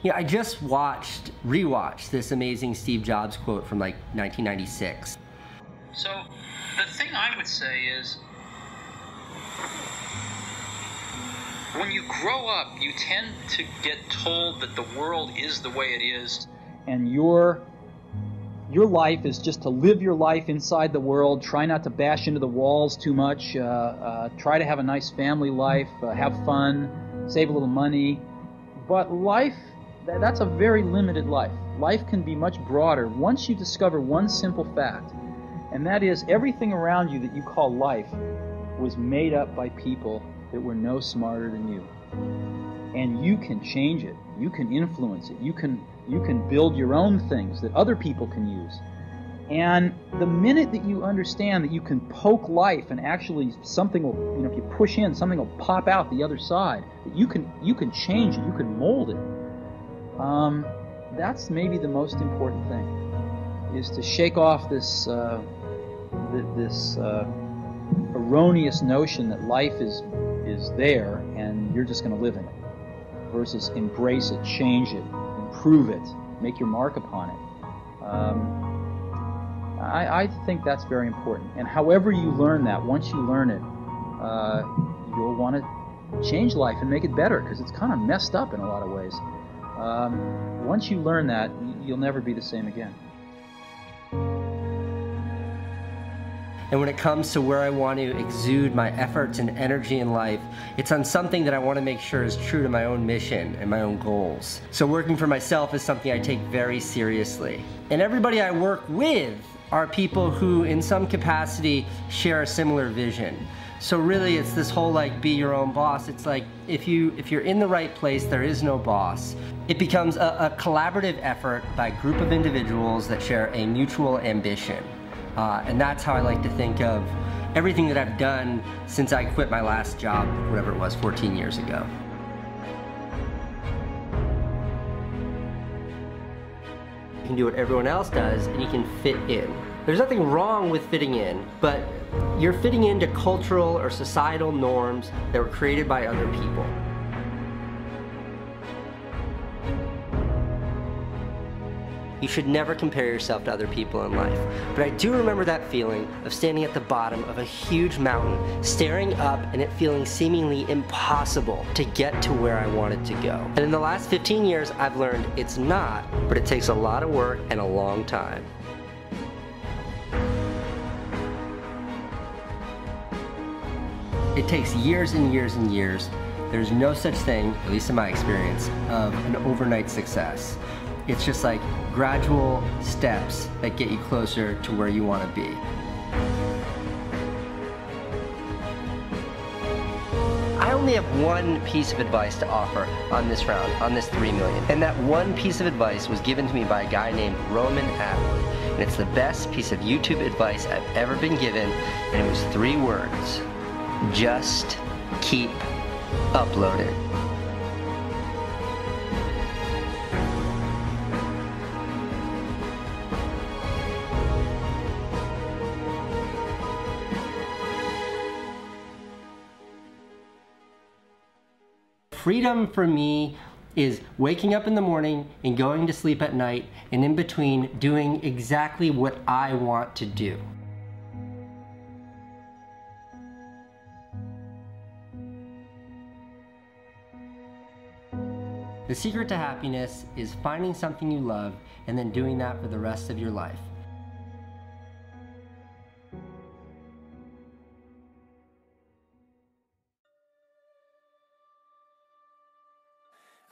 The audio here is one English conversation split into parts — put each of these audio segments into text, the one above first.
Yeah, I just rewatched this amazing Steve Jobs quote from like 1996. So the thing I would say is, when you grow up, you tend to get told that the world is the way it is. And your life is just to live your life inside the world, try not to bash into the walls too much, try to have a nice family life, have fun, save a little money. But life, that's a very limited life. Life can be much broader once you discover one simple fact, and that is everything around you that you call life was made up by people that were no smarter than you. And you can change it. You can influence it. You can build your own things that other people can use. And the minute that you understand that you can poke life and actually something will, if you push in, something will pop out the other side, that you can change it, you can mold it. That's maybe the most important thing, is to shake off this erroneous notion that life is there and you're just going to live in it, versus embrace it, change it, improve it, make your mark upon it. I think that's very important. And however you learn that, once you learn it, you'll want to change life and make it better, because it's kind of messed up in a lot of ways. Once you learn that, you'll never be the same again. And when it comes to where I want to exude my efforts and energy in life, it's on something that I want to make sure is true to my own mission and my own goals. So working for myself is something I take very seriously. And everybody I work with are people who in some capacity share a similar vision. So really it's this whole like be your own boss. It's like if you're in the right place, there is no boss. It becomes a collaborative effort by a group of individuals that share a mutual ambition. And that's how I like to think of everything that I've done since I quit my last job, whatever it was, 14 years ago. You can do what everyone else does and you can fit in. There's nothing wrong with fitting in, but you're fitting into cultural or societal norms that were created by other people. You should never compare yourself to other people in life. But I do remember that feeling of standing at the bottom of a huge mountain, staring up and it feeling seemingly impossible to get to where I wanted to go. And in the last 15 years, I've learned it's not, but it takes a lot of work and a long time. It takes years and years and years. There's no such thing, at least in my experience, of an overnight success. It's just like gradual steps that get you closer to where you want to be. I only have one piece of advice to offer on this round, on this 3 million. And that one piece of advice was given to me by a guy named Roman Atwood. And it's the best piece of YouTube advice I've ever been given. And it was 3 words. Just keep uploading. Freedom for me is waking up in the morning and going to sleep at night, and in between doing exactly what I want to do. The secret to happiness is finding something you love and then doing that for the rest of your life.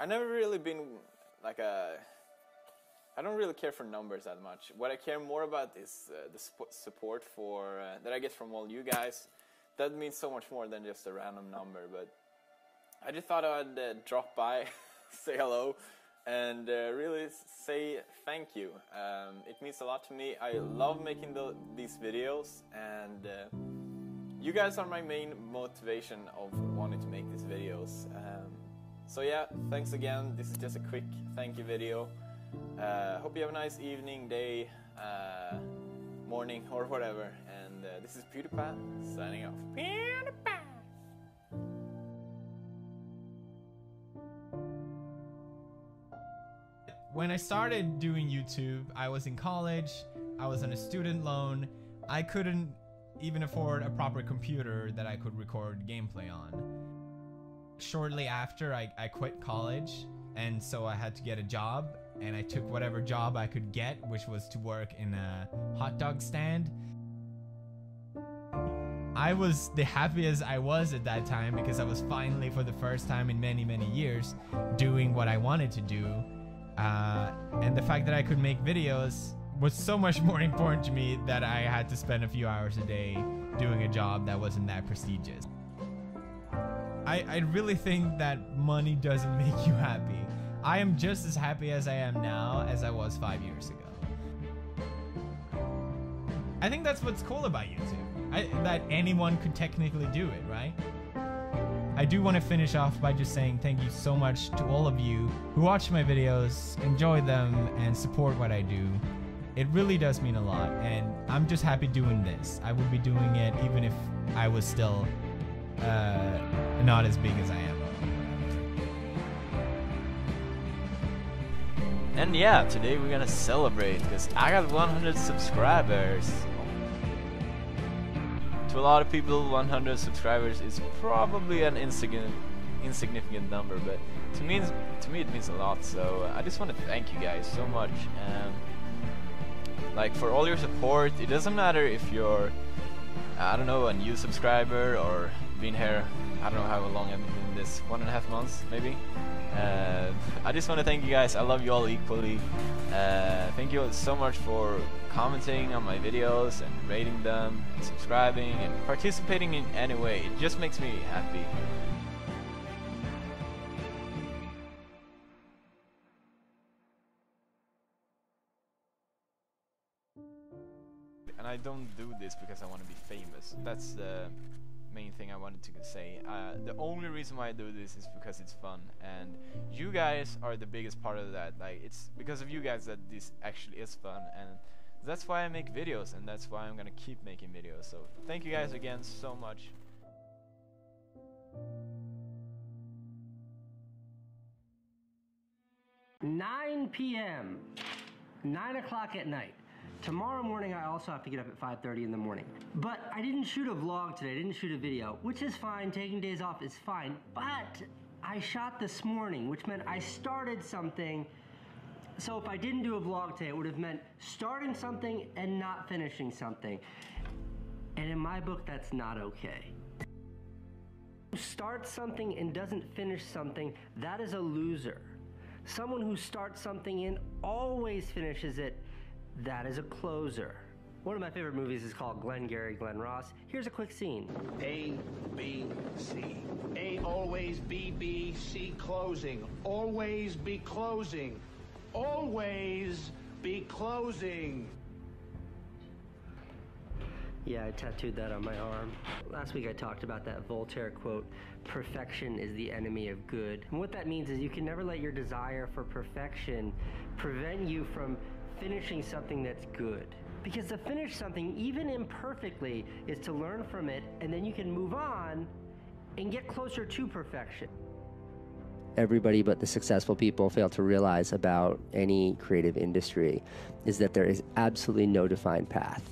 I've never really been like I don't really care for numbers that much. What I care more about is the support that I get from all you guys. That means so much more than just a random number. But I just thought I'd drop by, say hello, and really say thank you. It means a lot to me. I love making these videos, and you guys are my main motivation of wanting to make these videos. So yeah, thanks again. This is just a quick thank you video. Hope you have a nice evening, day, morning, or whatever. And this is PewDiePie signing off. PewDiePie! When I started doing YouTube, I was in college, I was on a student loan, I couldn't even afford a proper computer that I could record gameplay on. Shortly after, I quit college, and so I had to get a job, and I took whatever job I could get, which was to work in a hot dog stand. I was the happiest I was at that time because I was finally, for the first time in many, many years, doing what I wanted to do. And the fact that I could make videos was so much more important to me that I had to spend a few hours a day doing a job that wasn't that prestigious. I really think that money doesn't make you happy. I am just as happy as I am now as I was 5 years ago. I think that's what's cool about YouTube, that anyone could technically do it, right? I do want to finish off by just saying thank you so much to all of you who watch my videos, enjoy them, and support what I do. It really does mean a lot, and I'm just happy doing this. I would be doing it even if I was still not as big as I am. And yeah, today we're gonna celebrate because I got 100 subscribers. To a lot of people, 100 subscribers is probably an insignificant number, but to me it means a lot. So I just want to thank you guys so much, like for all your support. It doesn't matter if you're, I don't know, a new subscriber or been here, I don't know how long I've been doing this, 1.5 months maybe. I just want to thank you guys. I love you all equally. Thank you so much for commenting on my videos and rating them, and subscribing and participating in any way. It just makes me happy. And I don't do this because I want to be famous. That's the main thing I wanted to say. The only reason why I do this is because it's fun, and you guys are the biggest part of that. Like, it's because of you guys that this actually is fun, and that's why I make videos, and that's why I'm gonna keep making videos. So thank you guys again so much. 9 p.m. 9 o'clock at night. Tomorrow morning I also have to get up at 5:30 in the morning. But I didn't shoot a vlog today, I didn't shoot a video, which is fine, taking days off is fine, but I shot this morning, which meant I started something. So if I didn't do a vlog today, it would have meant starting something and not finishing something. And in my book, that's not okay. Who starts something and doesn't finish something, that is a loser. Someone who starts something and always finishes it, that is a closer. One of my favorite movies is called Glengarry Glen Ross. Here's a quick scene. A, B, C. A, always, B, B, C, closing. Always be closing. Always be closing. Yeah, I tattooed that on my arm. Last week I talked about that Voltaire quote, perfection is the enemy of good. And what that means is you can never let your desire for perfection prevent you from finishing something that's good. Because to finish something, even imperfectly, is to learn from it, and then you can move on and get closer to perfection. Everybody but the successful people fail to realize about any creative industry is that there is absolutely no defined path.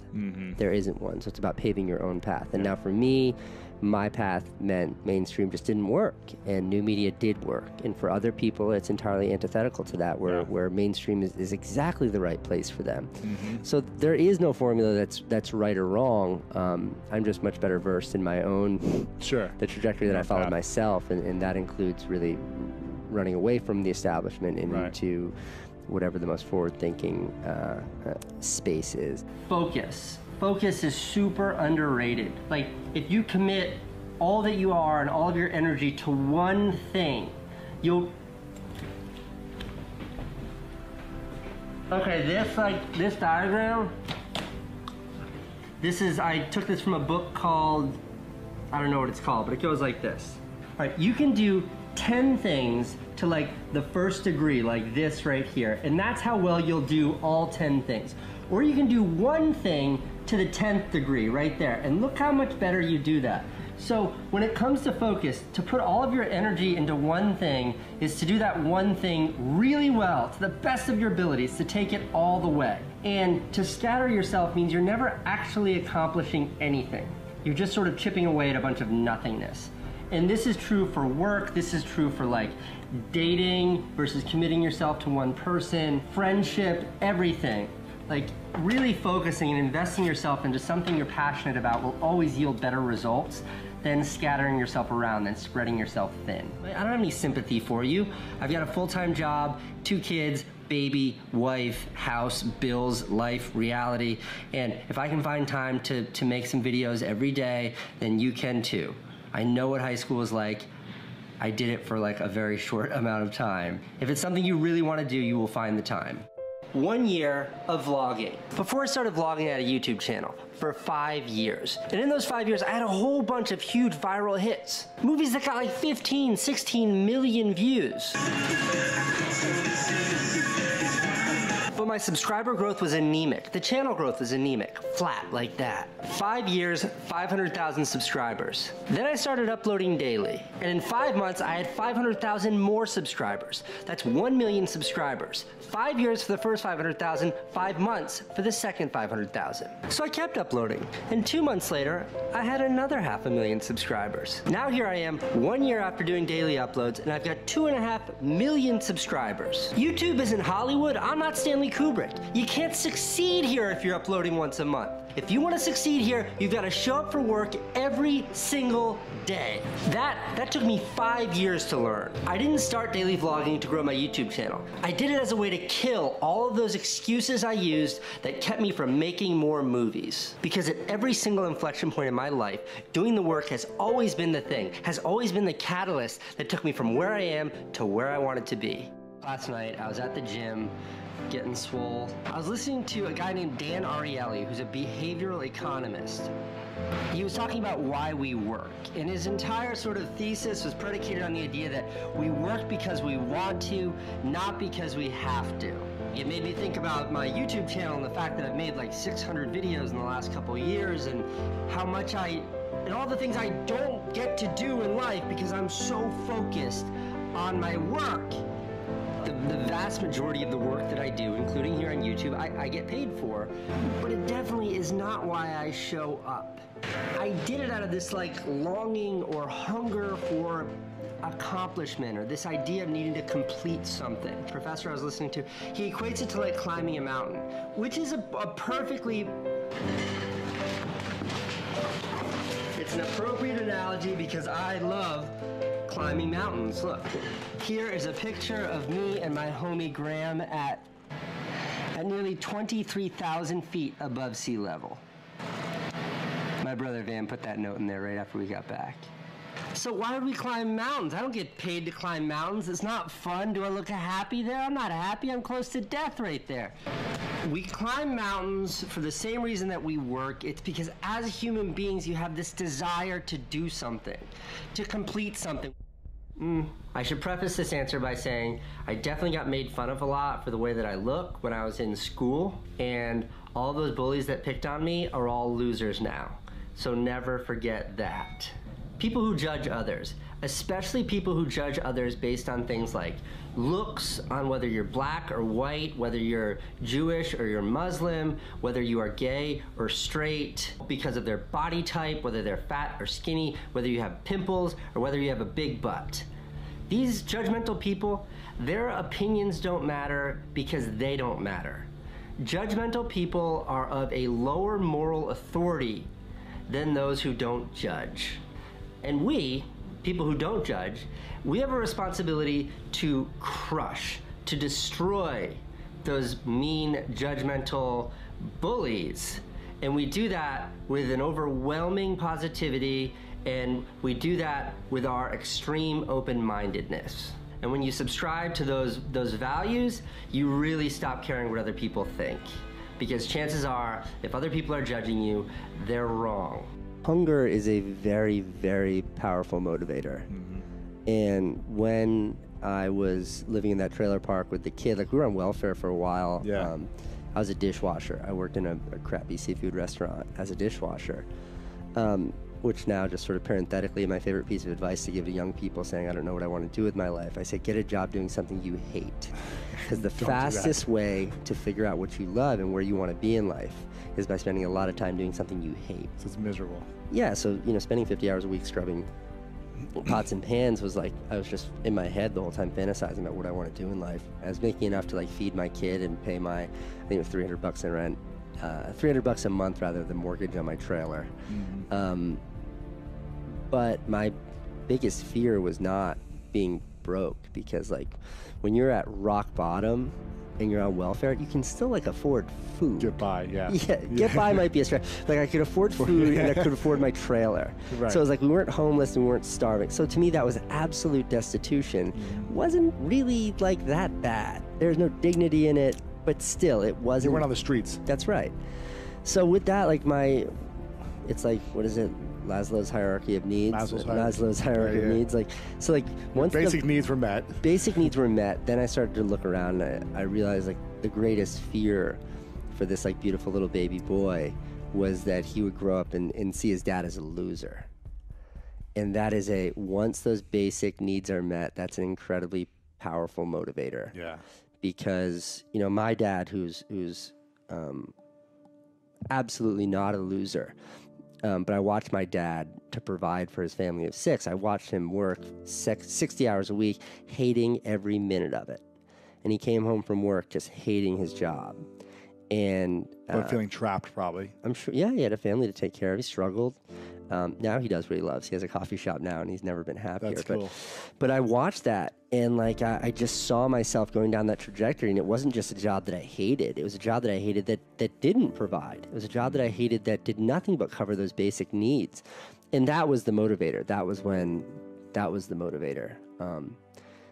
There isn't one, so it's about paving your own path. And now for me, my path meant mainstream just didn't work, and new media did work. And for other people, it's entirely antithetical to that, where mainstream is exactly the right place for them. So there is no formula that's right or wrong. I'm just much better versed in my own, the trajectory that I followed myself, and that includes really running away from the establishment and into whatever the most forward-thinking space is. Focus. Focus is super underrated. Like, if you commit all that you are and all of your energy to one thing, you'll... Okay, this diagram, I took this from a book called, I don't know what it's called, but it goes like this. All right, you can do 10 things to like the first degree, like this right here, and that's how well you'll do all 10 things. Or you can do one thing to the 10th degree right there, and look how much better you do that. So when it comes to focus, to put all of your energy into one thing is to do that one thing really well, to the best of your abilities, to take it all the way. And to scatter yourself means you're never actually accomplishing anything. You're just sort of chipping away at a bunch of nothingness. And this is true for work, this is true for like dating versus committing yourself to one person, friendship, everything. Like really focusing and investing yourself into something you're passionate about will always yield better results than scattering yourself around, than spreading yourself thin. I don't have any sympathy for you. I've got a full-time job, 2 kids, baby, wife, house, bills, life, reality, and if I can find time to make some videos every day, then you can too. I know what high school is like. I did it for like a very short amount of time. If it's something you really want to do, you will find the time. 1 year of vlogging. Before I started vlogging, I had a YouTube channel for 5 years. And in those 5 years, I had a whole bunch of huge viral hits. Movies that got like 15, 16 million views. But my subscriber growth was anemic. The channel growth was anemic, flat like that. 5 years, 500,000 subscribers. Then I started uploading daily. And in 5 months, I had 500,000 more subscribers. That's 1 million subscribers. 5 years for the first 500,000, 5 months for the second 500,000. So I kept uploading. And 2 months later, I had another 500,000 subscribers. Now here I am, 1 year after doing daily uploads, and I've got 2.5 million subscribers. YouTube isn't Hollywood. I'm not Stanley Kubrick. You can't succeed here if you're uploading once a month. If you want to succeed here, you've got to show up for work every single day. That took me 5 years to learn. I didn't start daily vlogging to grow my YouTube channel. I did it as a way to kill all of those excuses I used that kept me from making more movies. Because at every single inflection point in my life, doing the work has always been the thing, has always been the catalyst that took me from where I am to where I wanted to be. Last night, I was at the gym, getting swole. I was listening to a guy named Dan Ariely, who's a behavioral economist. He was talking about why we work, and his entire sort of thesis was predicated on the idea that we work because we want to, not because we have to. It made me think about my YouTube channel and the fact that I've made like 600 videos in the last couple of years, and how much and all the things I don't get to do in life because I'm so focused on my work. The vast majority of the work that I do, including here on YouTube, I get paid for, but it definitely is not why I show up. I did it out of this like longing or hunger for accomplishment, or this idea of needing to complete something. The professor I was listening to, he equates it to like climbing a mountain, which is a perfectly... It's an appropriate analogy because I love climbing mountains. Look, here is a picture of me and my homie Graham at nearly 23,000 feet above sea level. My brother Van put that note in there right after we got back. So why would we climb mountains? I don't get paid to climb mountains. It's not fun. Do I look happy there? I'm not happy. I'm close to death right there. We climb mountains for the same reason that we work. It's because as human beings, you have this desire to do something, to complete something. I should preface this answer by saying I definitely got made fun of a lot for the way that I look when I was in school, and all those bullies that picked on me are all losers now. So never forget that. People who judge others, especially people who judge others based on things like looks, on whether you're black or white, whether you're Jewish or you're Muslim, whether you are gay or straight, because of their body type, whether they're fat or skinny, whether you have pimples or whether you have a big butt. These judgmental people, their opinions don't matter because they don't matter. Judgmental people are of a lower moral authority than those who don't judge. And we, people who don't judge, we have a responsibility to crush, to destroy those mean, judgmental bullies. And we do that with an overwhelming positivity, and we do that with our extreme open-mindedness. And when you subscribe to those values, you really stop caring what other people think. Because chances are, if other people are judging you, they're wrong. Hunger is a very, very powerful motivator. And when I was living in that trailer park with the kid, like we were on welfare for a while. Yeah. I was a dishwasher. I worked in a crappy seafood restaurant as a dishwasher. which now just sort of parenthetically my favorite piece of advice to give to young people saying I don't know what I want to do with my life. I say get a job doing something you hate, because the fastest way to figure out what you love and where you want to be in life is by spending a lot of time doing something you hate. So it's miserable. Yeah, so spending 50 hours a week scrubbing pots and pans was like, I was just in my head the whole time fantasizing about what I want to do in life. I was making enough to like feed my kid and pay my, I think it was $300 in rent, $300 a month rather than mortgage on my trailer. But my biggest fear was not being broke, because like when you're at rock bottom and you're on welfare, you can still like afford food. Get by, yeah. Yeah, get by might be a stretch. Like I could afford food and I could afford my trailer. Right. So it was like we weren't homeless and we weren't starving. So to me that was absolute destitution. Wasn't really like that bad. There's no dignity in it, but still it wasn't. You weren't on the streets. That's right. So with that, like it's like, what is it? Maslow's hierarchy of needs. Maslow's hierarchy of needs. Like, so like once basic needs were met. Basic needs were met, then I started to look around and I realized like the greatest fear for this like beautiful little baby boy was that he would grow up and see his dad as a loser. And that is once those basic needs are met, that's an incredibly powerful motivator. Yeah. Because, my dad who's absolutely not a loser, but I watched my dad to provide for his family of 6. I watched him work 60 hours a week, hating every minute of it. And he came home from work just hating his job. And but feeling trapped, probably. I'm sure, yeah, he had a family to take care of. He struggled. Now he does what he loves. He has a coffee shop now, and he's never been happier. That's cool. But I watched that, and like I just saw myself going down that trajectory, and it wasn't just a job that I hated. It was a job that I hated that didn't provide. It was a job that I hated that did nothing but cover those basic needs. And that was the motivator. That was the motivator.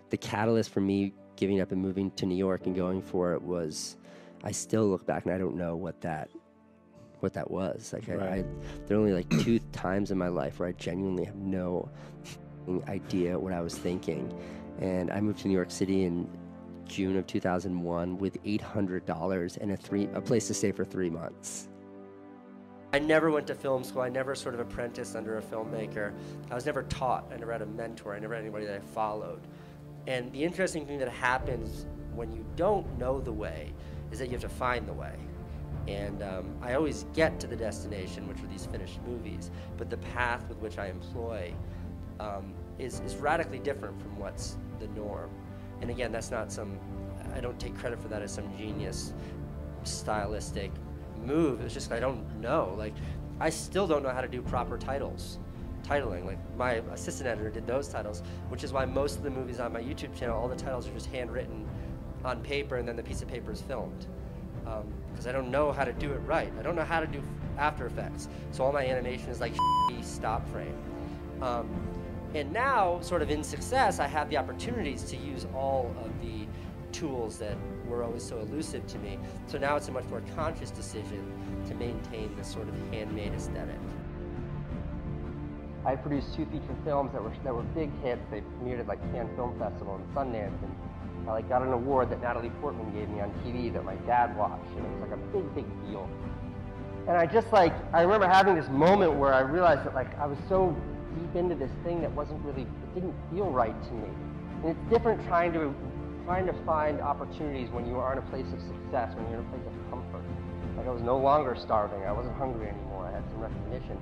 The catalyst for me giving up and moving to New York and going for it was, I still look back and I don't know what that was. Like right. There are only like 2 times in my life where I genuinely have no idea what I was thinking. And I moved to New York City in June of 2001 with $800 and a place to stay for 3 months. I never went to film school. I never sort of apprenticed under a filmmaker. I was never taught. I never had a mentor. I never had anybody that I followed. And the interesting thing that happens when you don't know the way is that you have to find the way. And I always get to the destination, which are these finished movies, but the path with which I employ is radically different from what's the norm. And again, that's not I don't take credit for that as some genius stylistic move. It's just I don't know. Like, I still don't know how to do proper titling. Like, my assistant editor did those titles, which is why most of the movies on my YouTube channel, all the titles are just handwritten on paper, and then the piece of paper is filmed. Because I don't know how to do it right. I don't know how to do After Effects. So all my animation is like stop frame. And now, sort of in success, I have the opportunities to use all of the tools that were always so elusive to me. So now it's a much more conscious decision to maintain this sort of handmade aesthetic. I produced 2 feature films that were big hits. They premiered at like Cannes Film Festival and Sundance, and I got an award that Natalie Portman gave me on TV that my dad watched, and it was like a big deal. And I remember having this moment where I realized that like I was so deep into this thing that it didn't feel right to me. And it's different trying to find opportunities when you are in a place of success, when you're in a place of comfort. Like I was no longer starving, I wasn't hungry anymore, I had some recognition.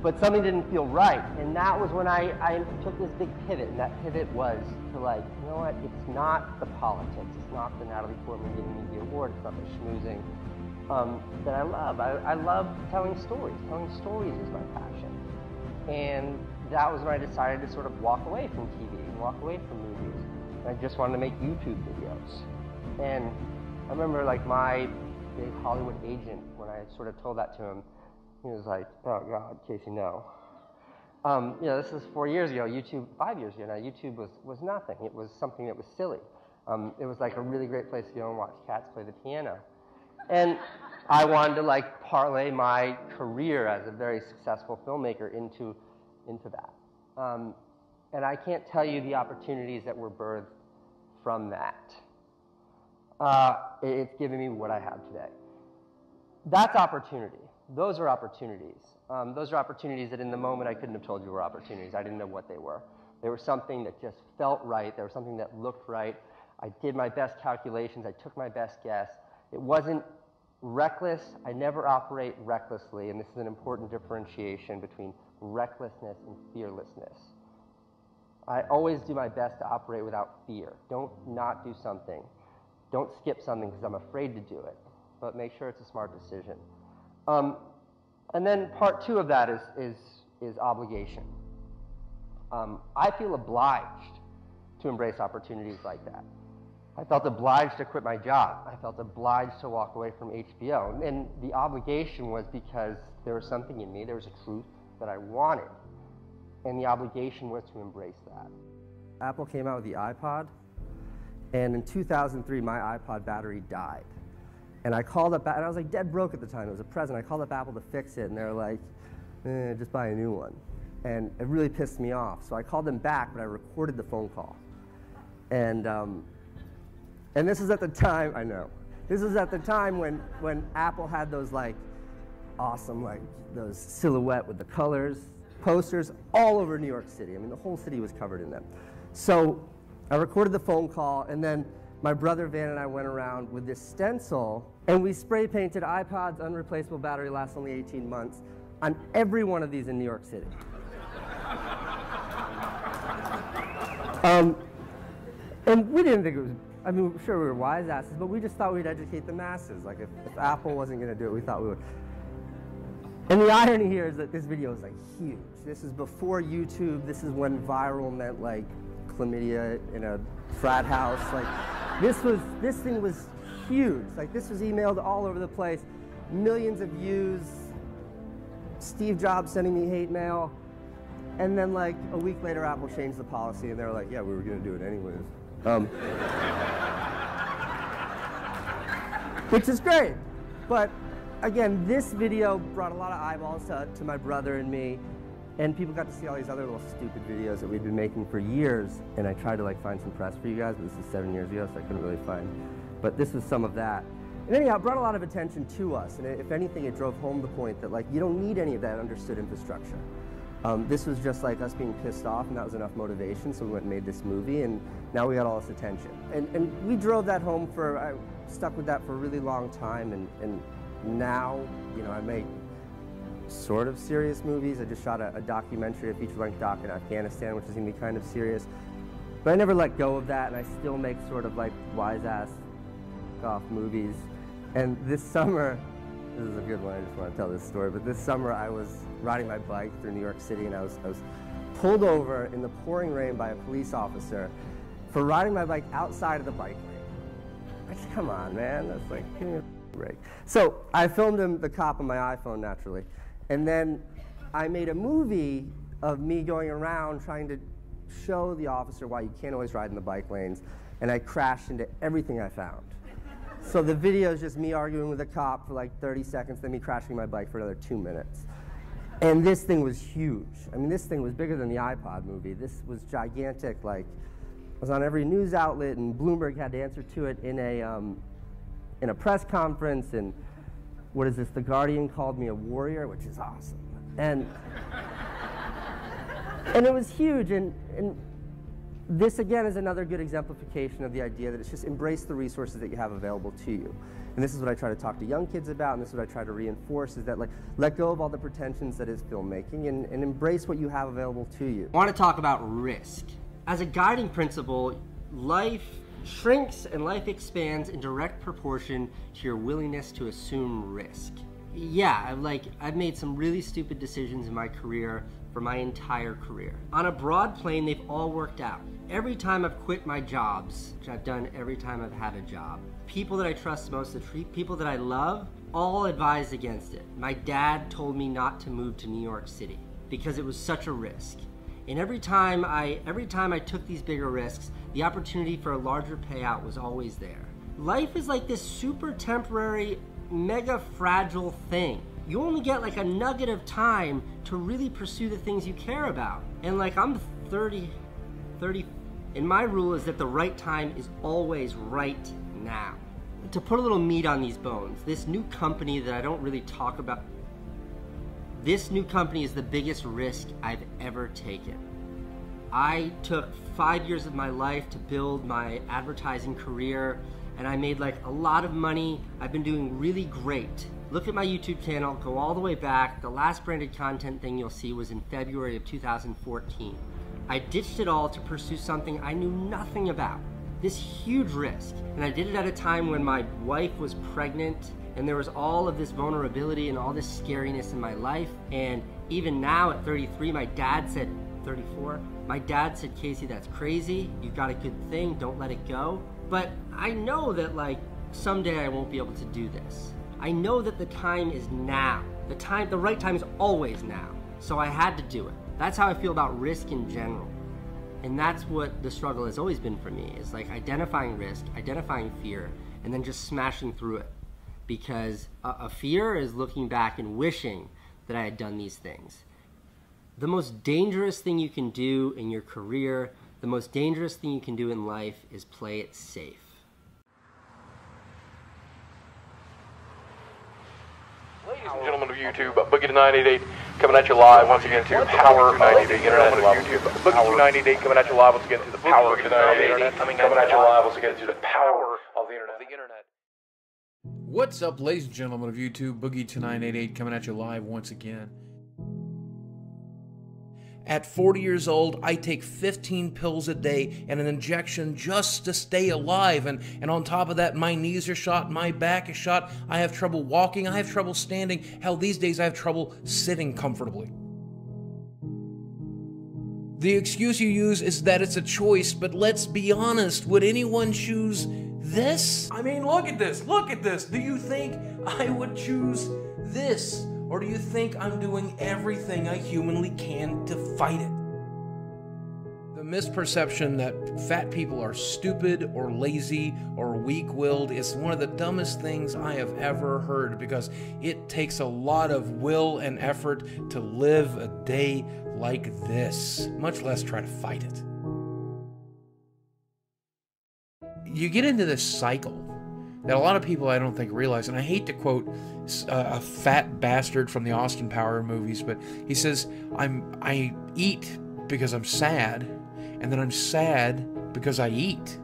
But something didn't feel right, and that was when I took this big pivot, and that pivot was to like, you know what, it's not the politics, it's not the Natalie Portman giving me the award, it's not the schmoozing that I love. I love telling stories. Telling stories is my passion. And that was when I decided to sort of walk away from TV, and walk away from movies. And I just wanted to make YouTube videos. And I remember like my big Hollywood agent, when I sort of told that to him, he was like, oh God, Casey, no. This is 4 years ago, YouTube, 5 years ago now, YouTube was nothing. It was something that was silly. It was like a really great place to go and watch cats play the piano. And I wanted to like parlay my career as a very successful filmmaker into that. And I can't tell you the opportunities that were birthed from that. It's given me what I have today. That's opportunity. those are opportunities. Those are opportunities that in the moment I couldn't have told you were opportunities. I didn't know what they were. They were something that just felt right. They were something that looked right. I did my best calculations. I took my best guess. It wasn't reckless. I never operate recklessly, and this is an important differentiation between recklessness and fearlessness. I always do my best to operate without fear. Don't not do something. Don't skip something because I'm afraid to do it, but make sure it's a smart decision. And then part two of that is obligation. I feel obliged to embrace opportunities like that. I felt obliged to quit my job. I felt obliged to walk away from HBO. And the obligation was because there was something in me, there was a truth that I wanted. And the obligation was to embrace that. Apple came out with the iPod, and in 2003, my iPod battery died. And I called up, and I was like dead broke at the time. It was a present. I called up Apple to fix it, and they were like, just buy a new one. And it really pissed me off. So I called them back, but I recorded the phone call. And this was at the time, I know, this was at the time when Apple had those like awesome, like those silhouette with the colors, posters all over New York City. I mean, the whole city was covered in them. So I recorded the phone call, and then my brother Van and I went around with this stencil, and we spray painted iPod's unreplaceable battery lasts only 18 months on every one of these in New York City. And we didn't think it was, I mean, sure we were wise asses, but we just thought we'd educate the masses. Like if Apple wasn't going to do it, we thought we would. And the irony here is that this video is like huge. This is before YouTube. This is when viral meant like chlamydia in a frat house. Like this thing was huge. Like this was emailed all over the place. Millions of views. Steve Jobs sending me hate mail. And then like a week later, Apple changed the policy, and they were like, yeah, we were going to do it anyways. Which is great. But again, this video brought a lot of eyeballs to my brother and me, and people got to see all these other little stupid videos that we'd been making for years. And I tried to like find some press for you guys, but this is 7 years ago, so I couldn't really find. But this was some of that. And anyhow, it brought a lot of attention to us, and if anything, it drove home the point that like you don't need any of that understood infrastructure. This was just like us being pissed off, and that was enough motivation, so we went and made this movie, and now we got all this attention. And we drove that home I stuck with that for a really long time, and now, you know, I make sort of serious movies. I just shot a documentary, a feature-length doc in Afghanistan, which is going to be kind of serious. But I never let go of that, and I still make sort of like wise-ass off movies. And this summer, this is a good one, I just want to tell this story, but this summer I was riding my bike through New York City, and I was pulled over in the pouring rain by a police officer for riding my bike outside of the bike lane. I said, come on, man, that's like, give me a break. So I filmed the cop on my iPhone, naturally, and then I made a movie of me going around trying to show the officer why you can't always ride in the bike lanes, and I crashed into everything I found. So the video is just me arguing with a cop for like 30 seconds, then me crashing my bike for another 2 minutes. And this thing was huge. I mean, this thing was bigger than the iPod movie. This was gigantic. Like, it was on every news outlet, and Bloomberg had to answer to it in a press conference. And what is this? The Guardian called me a warrior, which is awesome. And it was huge. And this, again, is another good exemplification of the idea that it's just embrace the resources that you have available to you. And this is what I try to talk to young kids about, and this is what I try to reinforce, is that like let go of all the pretensions that is filmmaking and embrace what you have available to you. I want to talk about risk. As a guiding principle, life shrinks and life expands in direct proportion to your willingness to assume risk. Yeah, I've made some really stupid decisions in my career for my entire career. On a broad plane, they've all worked out. Every time I've quit my jobs, which I've done every time I've had a job, people that I trust most, the people that I love, all advised against it. My dad told me not to move to New York City because it was such a risk. And every time I took these bigger risks, the opportunity for a larger payout was always there. Life is like this super temporary, mega fragile thing. You only get like a nugget of time to really pursue the things you care about. And like I'm 30, and my rule is that the right time is always right now. To put a little meat on these bones, this new company that I don't really talk about This new company is the biggest risk I've ever taken. I took 5 years of my life to build my advertising career, and I made like a lot of money. I've been doing really great. Look at my YouTube channel, go all the way back. The last branded content thing you'll see was in February of 2014. I ditched it all to pursue something I knew nothing about. This huge risk. And I did it at a time when my wife was pregnant, and there was all of this vulnerability and all this scariness in my life. And even now at 33, my dad said, 34, my dad said, Casey, that's crazy. You've got a good thing, don't let it go. But I know that like someday I won't be able to do this. I know that the time is now. The right time is always now. So I had to do it. That's how I feel about risk in general. And that's what the struggle has always been for me, is like identifying risk, identifying fear, and then just smashing through it. Because a fear is looking back and wishing that I had done these things. The most dangerous thing you can do in your career, the most dangerous thing you can do in life is play it safe. Ladies and gentlemen of YouTube, Boogie988 coming at you live once again to Power 98 Internet. Boogie988 coming at you live once again to the Power of the Internet. Coming at you live once again to the Power of the Internet. What's up, ladies and gentlemen of YouTube? Boogie988 coming at you live once again. At 40 years old, I take 15 pills a day and an injection just to stay alive. And on top of that, my knees are shot, my back is shot. I have trouble walking, I have trouble standing. Hell, these days I have trouble sitting comfortably. The excuse you use is that it's a choice, but let's be honest, would anyone choose this? I mean, look at this, look at this. Do you think I would choose this? Or do you think I'm doing everything I humanly can to fight it? The misperception that fat people are stupid or lazy or weak-willed is one of the dumbest things I have ever heard, because it takes a lot of will and effort to live a day like this, much less try to fight it. You get into this cycle that a lot of people I don't think realize, and I hate to quote a fat bastard from the Austin Power movies, but he says, I eat because I'm sad, and then I'm sad because I eat.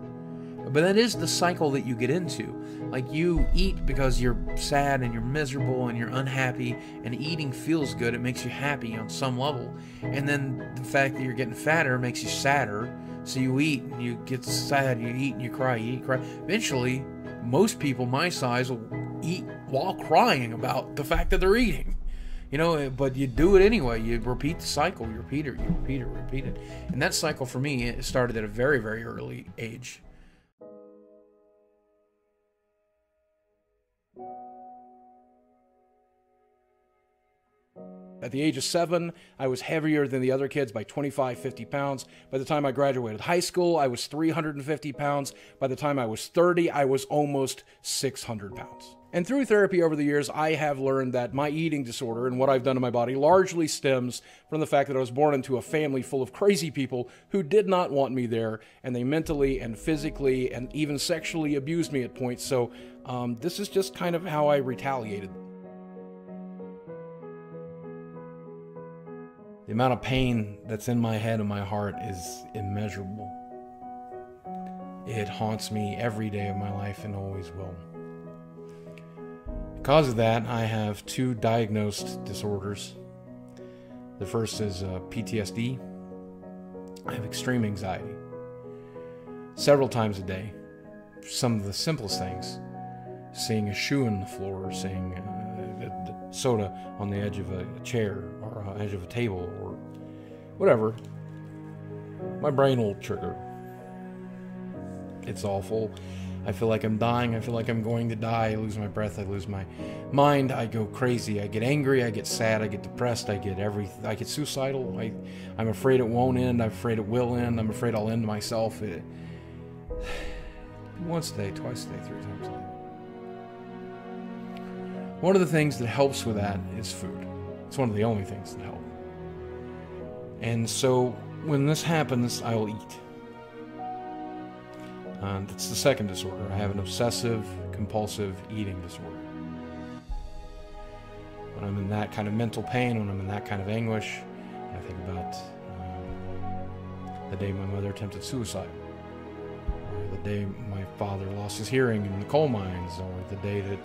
But that is the cycle that you get into. Like, you eat because you're sad and you're miserable and you're unhappy, and eating feels good, it makes you happy on some level. And then the fact that you're getting fatter makes you sadder, so you eat and you get sad, you eat and you cry, you eat, cry. Eventually, most people my size will eat while crying about the fact that they're eating. You know, but you do it anyway. You repeat the cycle. You repeat it, you repeat it, repeat it. And that cycle for me, it started at a very, very early age. At the age of 7, I was heavier than the other kids by 25, 50 pounds. By the time I graduated high school, I was 350 pounds. By the time I was 30, I was almost 600 pounds. And through therapy over the years, I have learned that my eating disorder and what I've done to my body largely stems from the fact that I was born into a family full of crazy people who did not want me there, and they mentally and physically and even sexually abused me at points. So this is just kind of how I retaliated. The amount of pain that's in my head and my heart is immeasurable. It haunts me every day of my life and always will. Because of that, I have 2 diagnosed disorders. The first is PTSD. I have extreme anxiety. Several times a day. Some of the simplest things. Seeing a shoe on the floor, seeing soda on the edge of a chair or edge of a table or whatever, my brain will trigger. It's awful. I feel like I'm dying. I feel like I'm going to die. I lose my breath. I lose my mind. I go crazy. I get angry. I get sad. I get depressed. I get everything. I get suicidal. I'm afraid it won't end. I'm afraid it will end. I'm afraid I'll end myself. Once a day, twice a day, 3 times a day. One of the things that helps with that is food. It's one of the only things that help. And so when this happens, I will eat. That's the second disorder. I have an obsessive compulsive eating disorder. When when I'm in that kind of mental pain, when I'm in that kind of anguish, I think about the day my mother attempted suicide, or the day my father lost his hearing in the coal mines, or the day that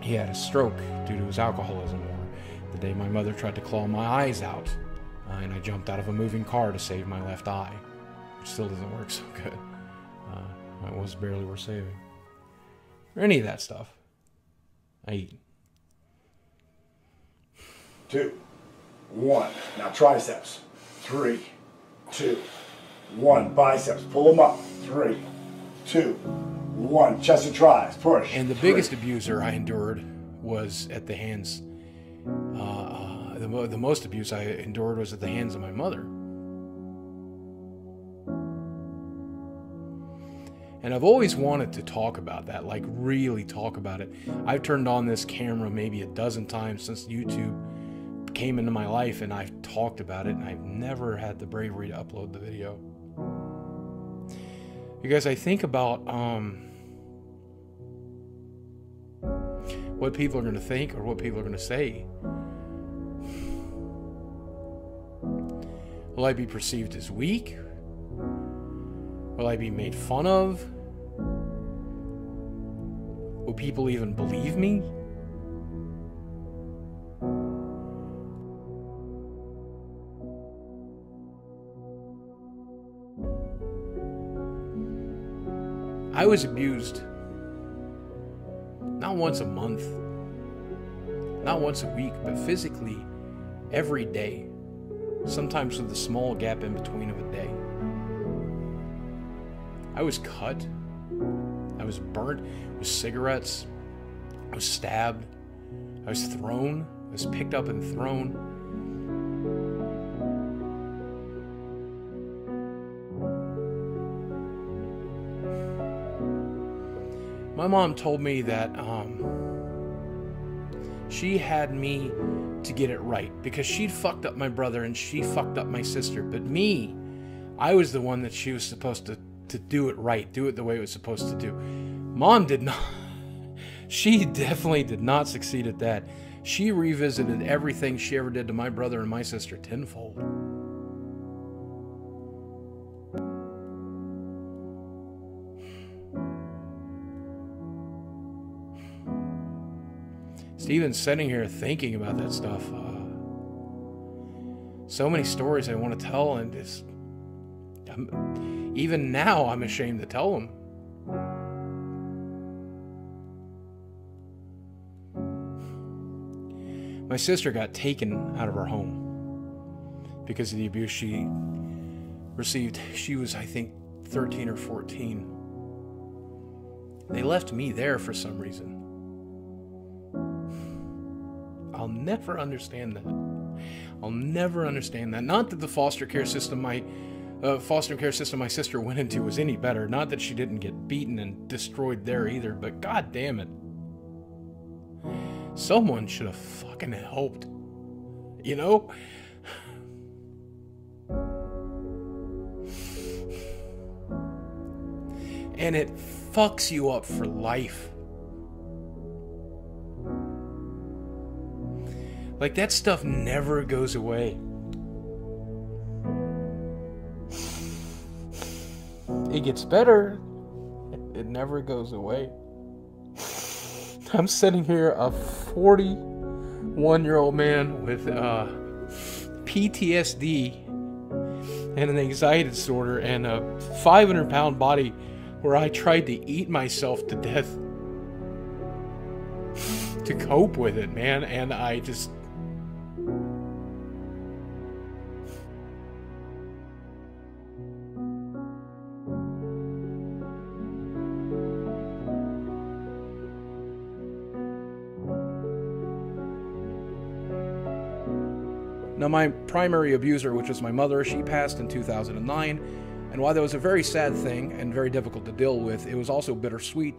he had a stroke due to his alcoholism, or the day my mother tried to claw my eyes out and I jumped out of a moving car to save my left eye, which still doesn't work so good. It was barely worth saving. Or any of that stuff. I eat. 2, 1. Now triceps. 3, 2, 1. Biceps. Pull them up. 3, 2, 1. Chest and tries. Push. And the biggest abuser I endured was at the hands. The most abuse I endured was at the hands of my mother. And I've always wanted to talk about that, like really talk about it. I've turned on this camera maybe a dozen times since YouTube came into my life, and I've talked about it, and I've never had the bravery to upload the video. Because I think about what people are going to think or what people are going to say. Will I be perceived as weak? Will I be made fun of? Will people even believe me? I was abused not once a month, not once a week, but physically every day, sometimes with a small gap in between of a day. I was cut, I was burnt with cigarettes, I was stabbed, I was thrown, I was picked up and thrown. My mom told me that she had me to get it right because she'd fucked up my brother and she fucked up my sister, but me, I was the one that she was supposed to do it right, do it the way it was supposed to do. Mom did not. She definitely did not succeed at that. She revisited everything she ever did to my brother and my sister tenfold. Steven's sitting here thinking about that stuff. So many stories I want to tell, and even now I'm ashamed to tell them. My sister got taken out of her home because of the abuse she received. She was, I think, 13 or 14. They left me there for some reason. I'll never understand that. I'll never understand that. Not that the foster care system my sister went into was any better. Not that she didn't get beaten and destroyed there either, but god damn it. Someone should have fucking helped. You know? And it fucks you up for life. Like, that stuff never goes away. It gets better. It never goes away. I'm sitting here, a 41-year-old man with PTSD and an anxiety disorder and a 500-pound body where I tried to eat myself to death to cope with it, man, and I just... Now, my primary abuser, which was my mother, she passed in 2009, and while that was a very sad thing and very difficult to deal with, it was also bittersweet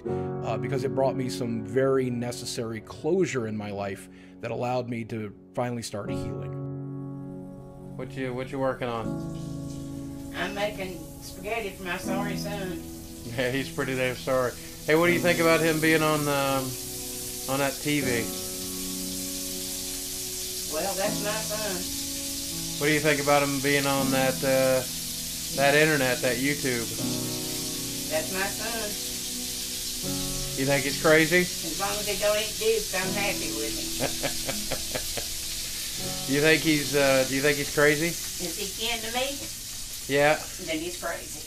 because it brought me some very necessary closure in my life that allowed me to finally start healing. What you working on? I'm making spaghetti for my sorry son. Yeah, he's pretty damn sorry. Hey, what do you think about him being on that TV? that's my son. What do you think about him being on that that internet, that YouTube? That's my son. You think he's crazy? As long as he don't eat dukes, I'm happy with him. Do you think he's crazy? Is he kin to me? Yeah. Then he's crazy.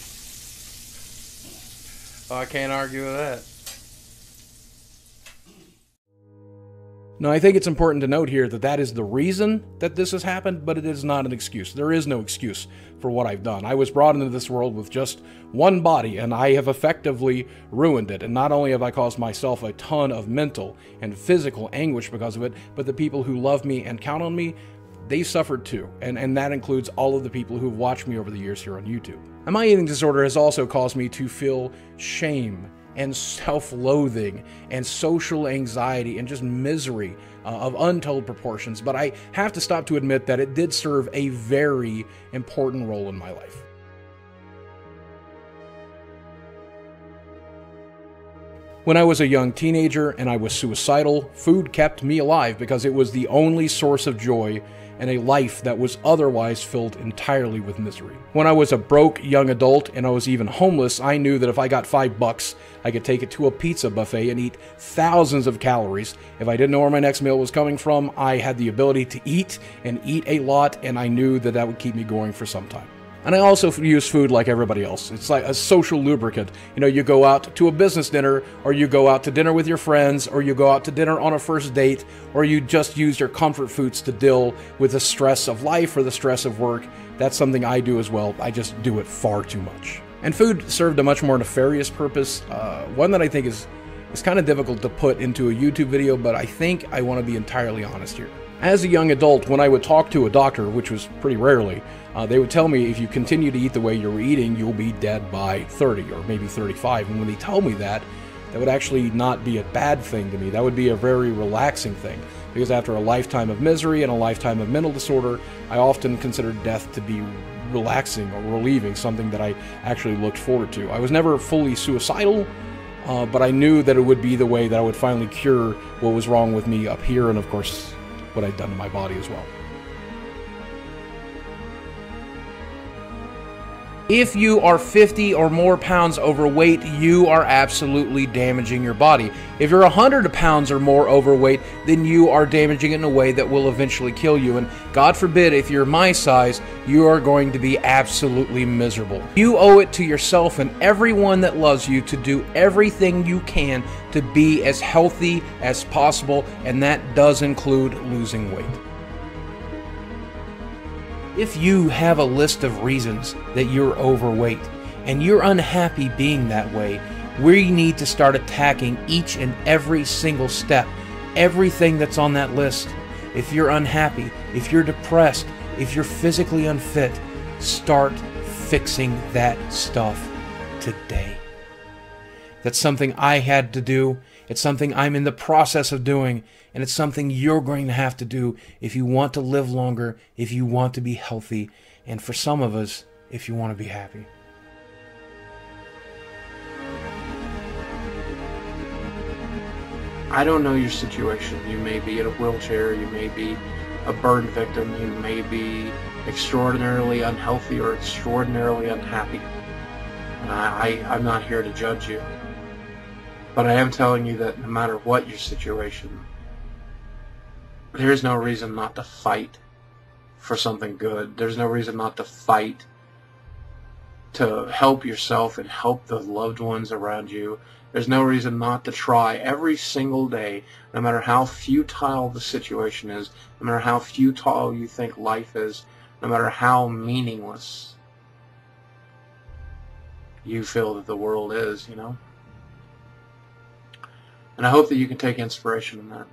Oh, I can't argue with that. Now, I think it's important to note here that that is the reason that this has happened, but it is not an excuse. There is no excuse for what I've done. I was brought into this world with just one body, and I have effectively ruined it. And not only have I caused myself a ton of mental and physical anguish because of it, but the people who love me and count on me, they suffered too. And that includes all of the people who've watched me over the years here on YouTube. And my eating disorder has also caused me to feel shame and self-loathing and social anxiety and just misery of untold proportions. But I have to stop to admit that it did serve a very important role in my life. When I was a young teenager and I was suicidal, food kept me alive because it was the only source of joy in a life that was otherwise filled entirely with misery. When I was a broke young adult and I was even homeless, I knew that if I got $5, I could take it to a pizza buffet and eat thousands of calories. If I didn't know where my next meal was coming from, I had the ability to eat and eat a lot, and I knew that that would keep me going for some time. And I also use food like everybody else. It's like a social lubricant. You know, you go out to a business dinner, or you go out to dinner with your friends, or you go out to dinner on a first date, or you just use your comfort foods to deal with the stress of life or the stress of work. That's something I do as well. I just do it far too much. And food served a much more nefarious purpose, one that I think is kind of difficult to put into a YouTube video, but I think I want to be entirely honest here. As a young adult, when I would talk to a doctor, which was pretty rarely, they would tell me if you continue to eat the way you were eating, you'll be dead by 30 or maybe 35. And when they tell me that, that would actually not be a bad thing to me. That would be a very relaxing thing. Because after a lifetime of misery and a lifetime of mental disorder, I often considered death to be relaxing or relieving, something that I actually looked forward to. I was never fully suicidal, but I knew that it would be the way that I would finally cure what was wrong with me up here, and of course, what I'd done to my body as well. If you are 50 or more pounds overweight, you are absolutely damaging your body. If you're 100 pounds or more overweight, then you are damaging it in a way that will eventually kill you. And God forbid, if you're my size, you are going to be absolutely miserable. You owe it to yourself and everyone that loves you to do everything you can to be as healthy as possible, and that does include losing weight. If you have a list of reasons that you're overweight and you're unhappy being that way, we need to start attacking each and every single step, everything that's on that list. If you're unhappy, if you're depressed, if you're physically unfit, start fixing that stuff today. That's something I had to do. It's something I'm in the process of doing, and it's something you're going to have to do if you want to live longer, if you want to be healthy, and for some of us, if you want to be happy. I don't know your situation. You may be in a wheelchair, you may be a burn victim, you may be extraordinarily unhealthy or extraordinarily unhappy. I'm not here to judge you. But I am telling you that no matter what your situation, there's no reason not to fight for something good. There's no reason not to fight to help yourself and help the loved ones around you. There's no reason not to try every single day, no matter how futile the situation is, no matter how futile you think life is, no matter how meaningless you feel that the world is, you know? And I hope that you can take inspiration in that.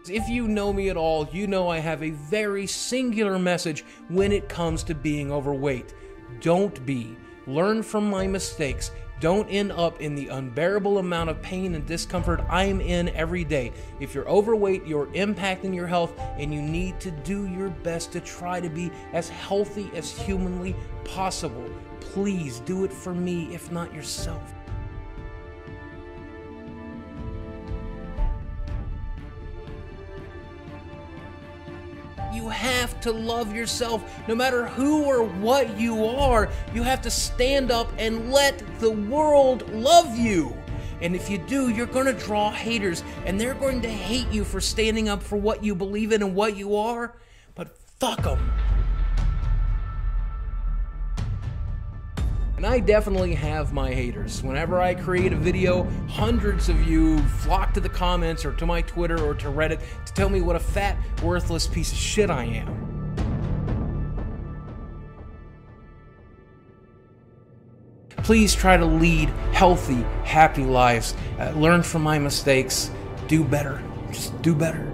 If you know me at all, you know I have a very singular message when it comes to being overweight. Don't be. Learn from my mistakes. Don't end up in the unbearable amount of pain and discomfort I'm in every day. If you're overweight, you're impacting your health, and you need to do your best to try to be as healthy as humanly possible. Please do it for me, if not yourself. You have to love yourself. No matter who or what you are, you have to stand up and let the world love you. And if you do, you're going to draw haters, and they're going to hate you for standing up for what you believe in and what you are, but fuck them. And I definitely have my haters. Whenever I create a video, hundreds of you flock to the comments or to my Twitter or to Reddit to tell me what a fat, worthless piece of shit I am. Please try to lead healthy, happy lives. Learn from my mistakes. Do better. Just do better.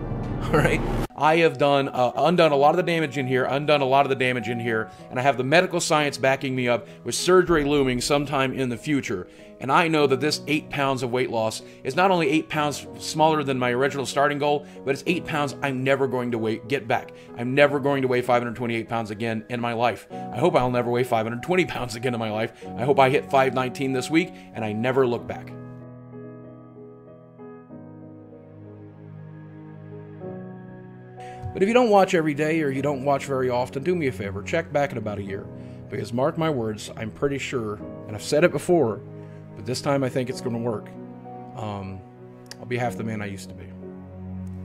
All right? I have undone a lot of the damage in here, and I have the medical science backing me up with surgery looming sometime in the future. And I know that this 8 pounds of weight loss is not only 8 pounds smaller than my original starting goal, but it's 8 pounds I'm never going to get back. I'm never going to weigh 528 pounds again in my life. I hope I'll never weigh 520 pounds again in my life. I hope I hit 519 this week, and I never look back. But if you don't watch every day or you don't watch very often, do me a favor, check back in about a year. Because mark my words, I'm pretty sure, and I've said it before, but this time I think it's going to work. I'll be half the man I used to be.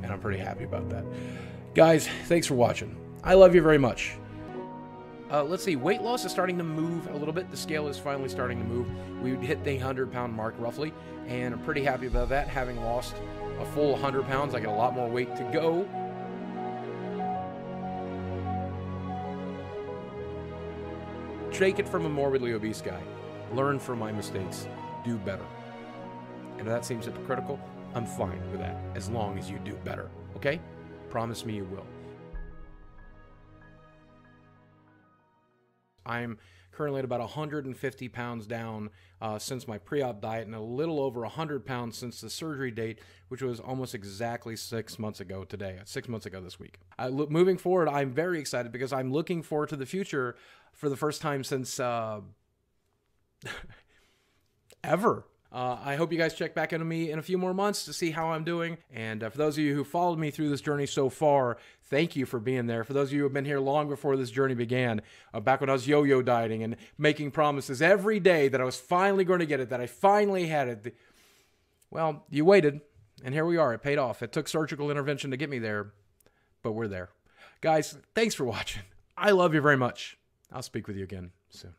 And I'm pretty happy about that. Guys, thanks for watching. I love you very much. Let's see, weight loss is starting to move a little bit. The scale is finally starting to move. We hit the 100-pound mark roughly, and I'm pretty happy about that. Having lost a full 100 pounds, I got a lot more weight to go. Take it from a morbidly obese guy. Learn from my mistakes. Do better. And if that seems hypocritical, I'm fine with that, as long as you do better. Okay? Promise me you will. I'm currently at about 150 pounds down since my pre-op diet, and a little over 100 pounds since the surgery date, which was almost exactly 6 months ago today. 6 months ago this week. Moving forward, I'm very excited because I'm looking forward to the future for the first time since ever. I hope you guys check back into me in a few more months to see how I'm doing. And for those of you who followed me through this journey so far, thank you for being there. For those of you who have been here long before this journey began, back when I was yo-yo dieting and making promises every day that I was finally going to get it, that I finally had it. Well, you waited, and here we are. It paid off. It took surgical intervention to get me there, but we're there. Guys, thanks for watching. I love you very much. I'll speak with you again soon.